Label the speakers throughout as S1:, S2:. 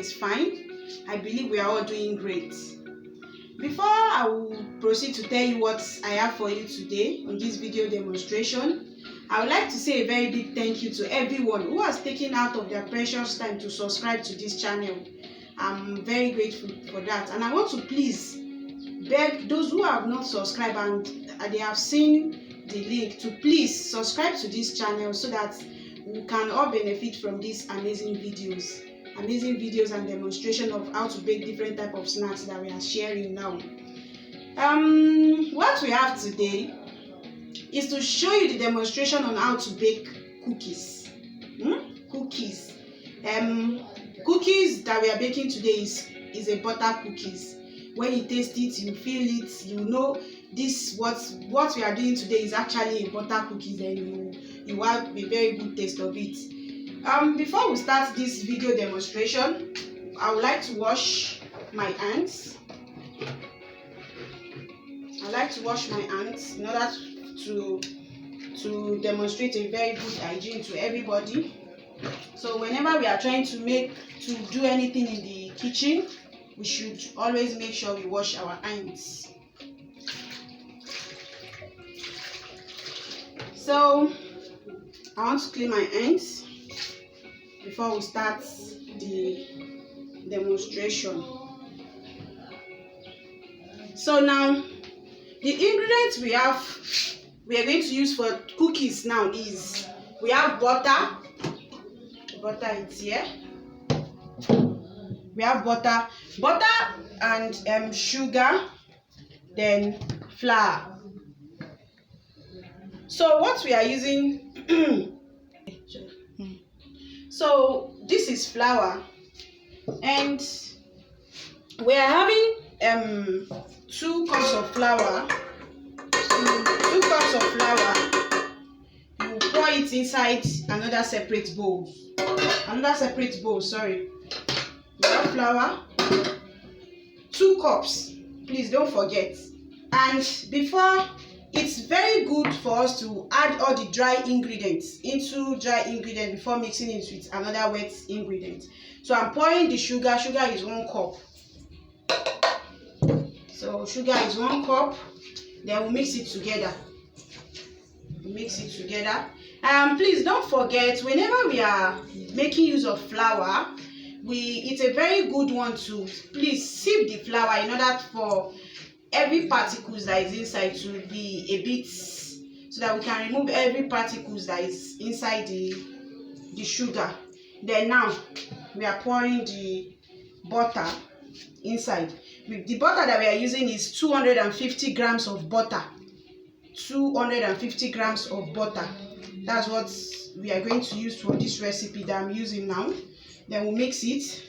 S1: is fine. I believe we are all doing great. Before I will proceed to tell you what I have for you today on this video demonstration, I would like to say a very big thank you to everyone who has taken out of their precious time to subscribe to this channel. I'm very grateful for that, and I want to please beg those who have not subscribed and they have seen the link to please subscribe to this channel so that we can all benefit from these amazing videos and demonstration of how to bake different type of snacks that we are sharing now. What we have today is to show you the demonstration on how to bake cookies. Cookies that we are baking today is a butter cookies. When you taste it, you feel it, you know this what we are doing today is actually a butter cookies, and you have a very good taste of it. Before we start this video demonstration, I would like to wash my hands. I like to wash my hands in order to demonstrate a very good hygiene to everybody. So whenever we are trying to do anything in the kitchen, we should always make sure we wash our hands. So I want to clean my hands before we start the demonstration. So now the ingredients we are going to use for cookies now is we have butter. Butter is here. We have butter and sugar, then flour. So what we are using, so this is flour, and we are having 2 cups of flour. 2 cups of flour. You will pour it inside another separate bowl. Sorry. You have flour. 2 cups. Please don't forget. And before, it's very good for us to add all the dry ingredients before mixing it with another wet ingredient. So I'm pouring the sugar. Sugar is 1 cup. So sugar is 1 cup. Then we'll mix it together. Please don't forget, whenever we are making use of flour, it's a very good one to please sieve the flour in order for every particles that is inside to be a bit, so that we can remove every particles that is inside the sugar. Then now we are pouring the butter inside. The butter that we are using is 250 grams of butter. 250 grams of butter. That's what we are going to use for this recipe that I'm using now. Then we'll mix it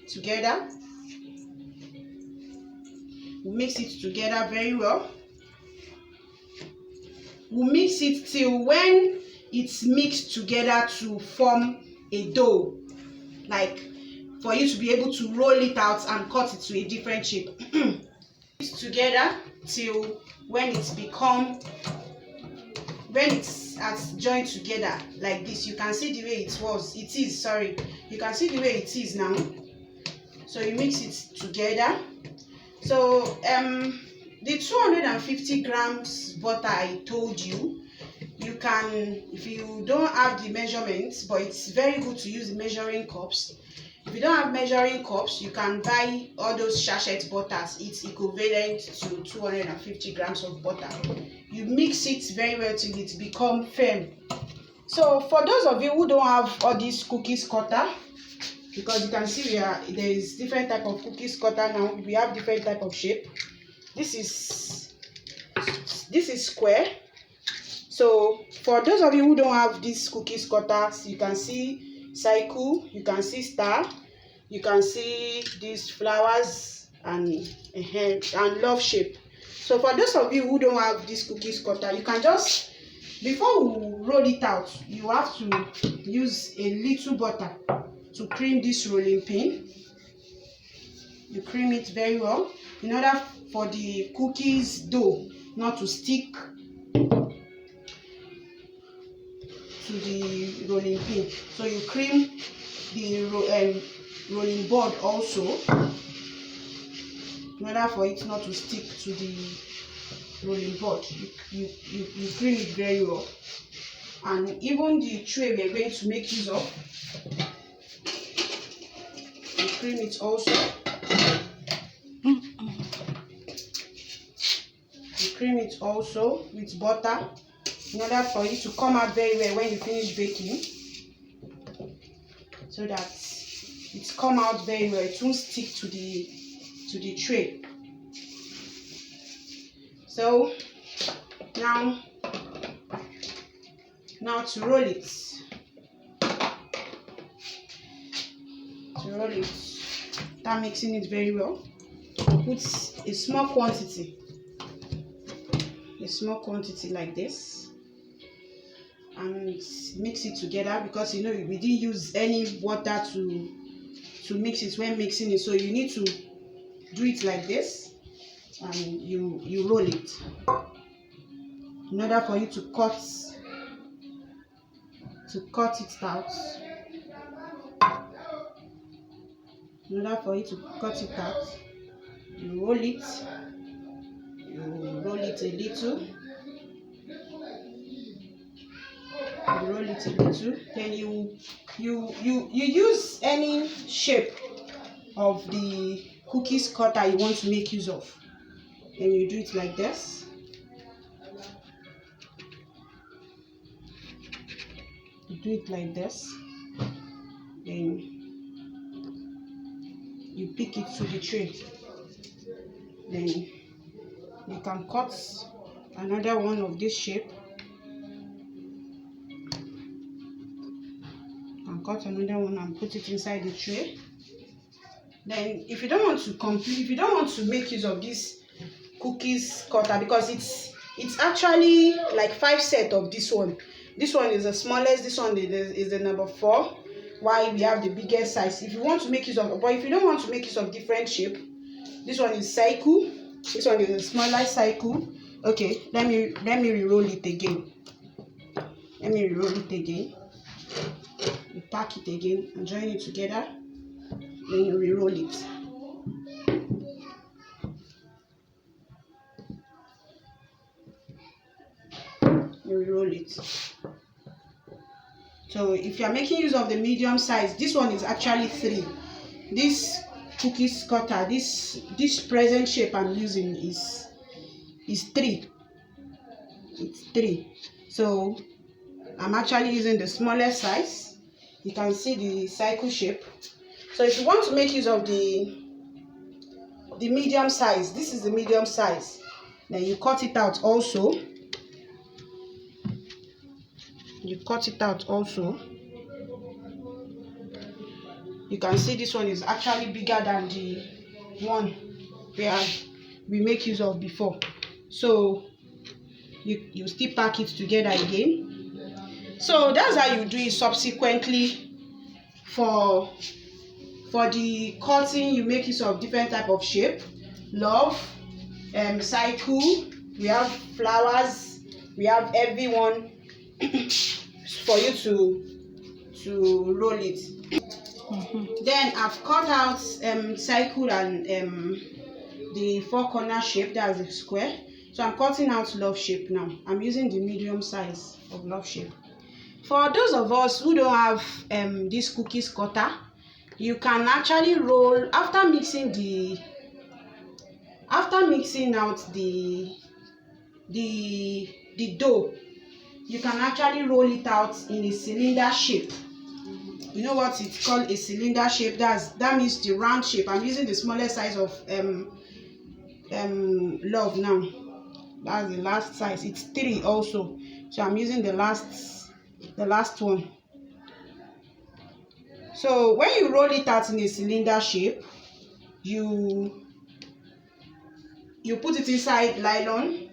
S1: together. We'll mix it together very well. We'll mix it till when it's mixed together to form a dough, like for you to be able to roll it out and cut it to a different shape. It's together till when it's has joined together like this. You can see the way you can see the way it is now. So you mix it together. So the 250 grams butter I told you, you can, if you don't have the measurements, but it's very good to use the measuring cups. If you don't have measuring cups, you can buy all those sachet butters. It's equivalent to 250 grams of butter. You mix it very well till it becomes firm. So for those of you who don't have all these cookies cutter, because you can see there is different type of cookies cutter now. We have different type of shape. This is square. So for those of you who don't have these cookies cutters, you can see circle, you can see star, you can see these flowers and love shape. So for those of you who don't have this cookies cutter, you can just, before we roll it out, you have to use a little butter to cream this rolling pin. You cream it very well in order for the cookies dough not to stick to the rolling pin. So you cream the rolling board also, in order for it not to stick to the rolling board. You cream it very well. And even the tray we are going to make use of, you cream it also. You cream it also with butter, in order for it to come out very well when you finish baking, so that it come out very well. It won't stick to the tray. So now to roll it. Start mixing it very well. Put a small quantity like this, and mix it together, because you know we didn't use any water to mix it when mixing it, so you need to do it like this, and you roll it in order for you to cut it out. In order for you to cut it out, you roll it a little. Then you use any shape of the cookies cutter you want to make use of. Then you do it like this. Then you pick it to the tray. Then you can cut another one of this shape. Cut another one and put it inside the tray. Then if you don't want to make use of this cookies cutter, because it's actually like 5 sets of this one. This one is the smallest, this one is the number 4, while we have the biggest size. If you want to make use of, but if you don't want to make use of different shape, this one is circle, this one is a smaller circle. Okay, let me re-roll it again. You pack it again and join it together. Then you re-roll it. So if you are making use of the medium size, this one is actually 3. This cookies cutter, this present shape I'm using is 3. It's 3. So I'm actually using the smallest size. You can see the circle shape. So if you want to make use of the medium size, this is the medium size. Then you cut it out also. You can see this one is actually bigger than the one we make use of before. So you still pack it together again. So that's how you do it subsequently. For the cutting, you make use of different type of shape. Love, cycle, we have flowers, we have everyone for you to roll it. Then I've cut out circle and the 4 corner shape, that's a square. So I'm cutting out love shape now. I'm using the medium size of love shape. For those of us who don't have this cookies cutter, you can actually roll after mixing out the dough. You can actually roll it out in a cylinder shape. You know what it's called, a cylinder shape? That means the round shape. I'm using the smallest size of love now. That's the last size. It's 3 also, so I'm using the last one. So when you roll it out in a cylinder shape, you put it inside nylon.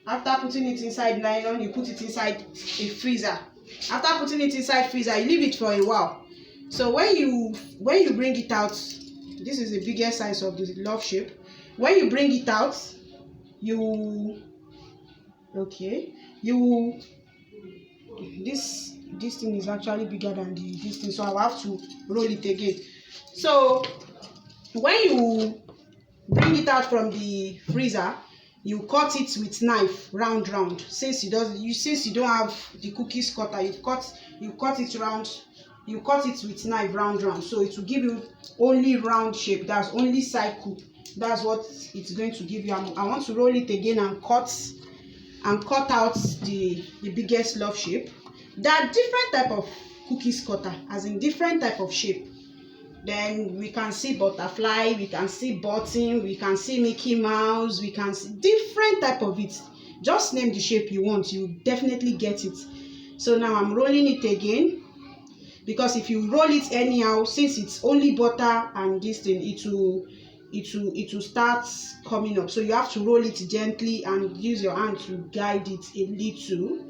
S1: After putting it inside nylon, you put it inside a freezer. After putting it inside freezer, you leave it for a while. So when you bring it out, this is the biggest size of the love shape. When you bring it out, this thing is actually bigger than this thing, so I will have to roll it again. So when you bring it out from the freezer, you cut it with knife round since you don't have the cookies cutter, you cut it round, you cut it with knife round so it will give you only round shape. That's only cycle. That's what it's going to give you. I want to roll it again and cut out the biggest love shape. There are different type of cookies cutter, as in different type of shape. Then we can see butterfly, we can see button, we can see Mickey Mouse, we can see different type of it. Just name the shape you want, you definitely get it. So now I'm rolling it again, because if you roll it anyhow, since it's only butter and this thing, it will start coming up. So you have to roll it gently and use your hand to guide it a little.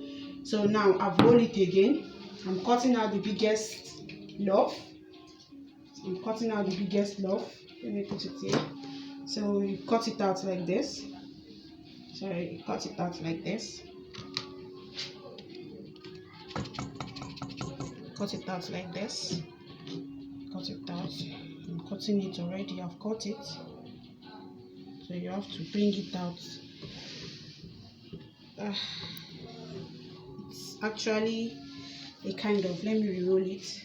S1: So now I've rolled it again. I'm cutting out the biggest love. Let me put it here. So you cut it out like this. Cut it out like this. Cut it out. I'm cutting it already. I've cut it. So you have to bring it out. It's actually a kind of, let me re-roll it.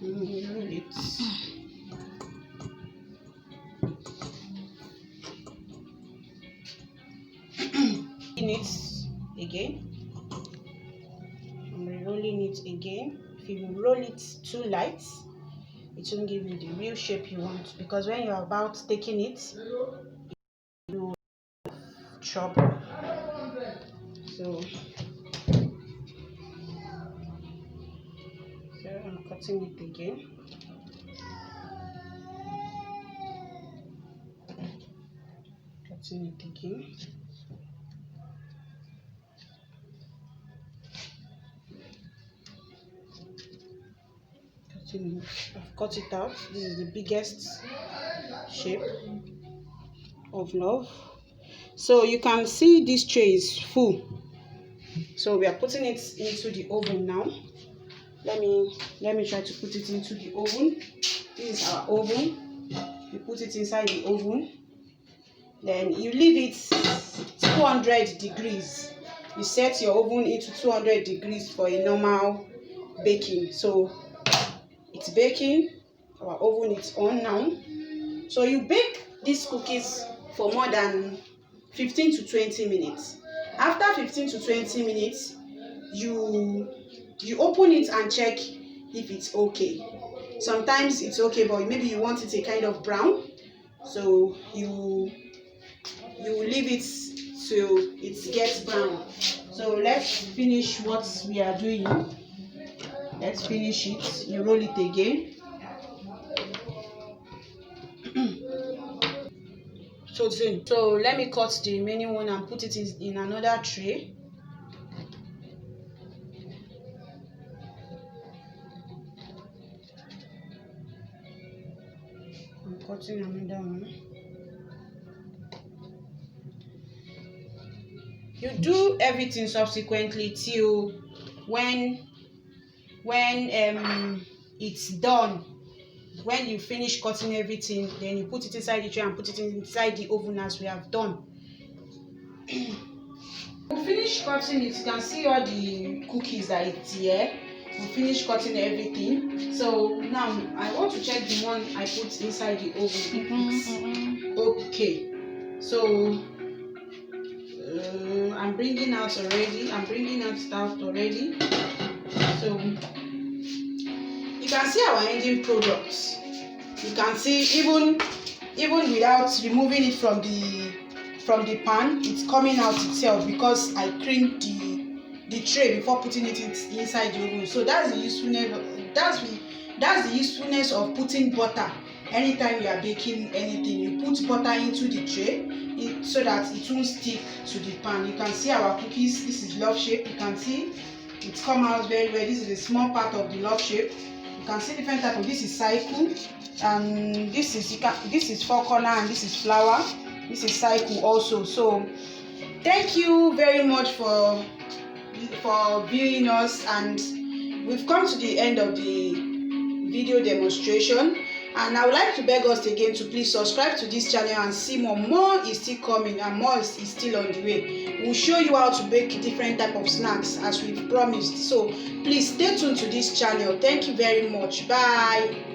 S1: Roll it. In it again. I'm re-rolling it again. If you roll it too light, it won't give you the real shape you want, because when you're about taking it, you trouble. So I'm cutting it again. I've cut it out. This is the biggest shape of love. So you can see this tray is full. So we are putting it into the oven now. Let me try to put it into the oven. This is our oven. You put it inside the oven. Then you leave it 200 degrees. You set your oven into 200 degrees for a normal baking. So it's baking. Our oven is on now. So you bake these cookies for more than 15 to 20 minutes. After 15 to 20 minutes, you open it and check if it's okay. Sometimes it's okay, but maybe you want it a kind of brown. So you leave it till it gets brown. So let's finish what we are doing. Let's finish it. You roll it again. So let me cut the remaining one and put it in another tray. I'm cutting another one. You do everything subsequently till when it's done. When you finish cutting everything, then you put it inside the tray and put it inside the oven as we have done. You finish cutting it, you can see all the cookies that it's here. We finished cutting everything. So now I want to check the one I put inside the oven. Okay. So I'm bringing out already. So you can see our ending products. You can see even without removing it from the pan, it's coming out itself, because I creamed the tray before putting it inside the oven. So that's the usefulness of putting butter. Anytime you are baking anything, you put butter into the tray so that it won't stick to the pan. You can see our cookies. This is love shape. You can see it's come out very well. This is a small part of the love shape. You can see different type of, this is cycle, and this is four corner, and this is flower. This is cycle also. So thank you very much for viewing us, and we've come to the end of the video demonstration. And I would like to beg us again to please subscribe to this channel and see more. More is still coming and more is still on the way. We'll show you how to bake different type of snacks as we've promised. So please stay tuned to this channel. Thank you very much. Bye.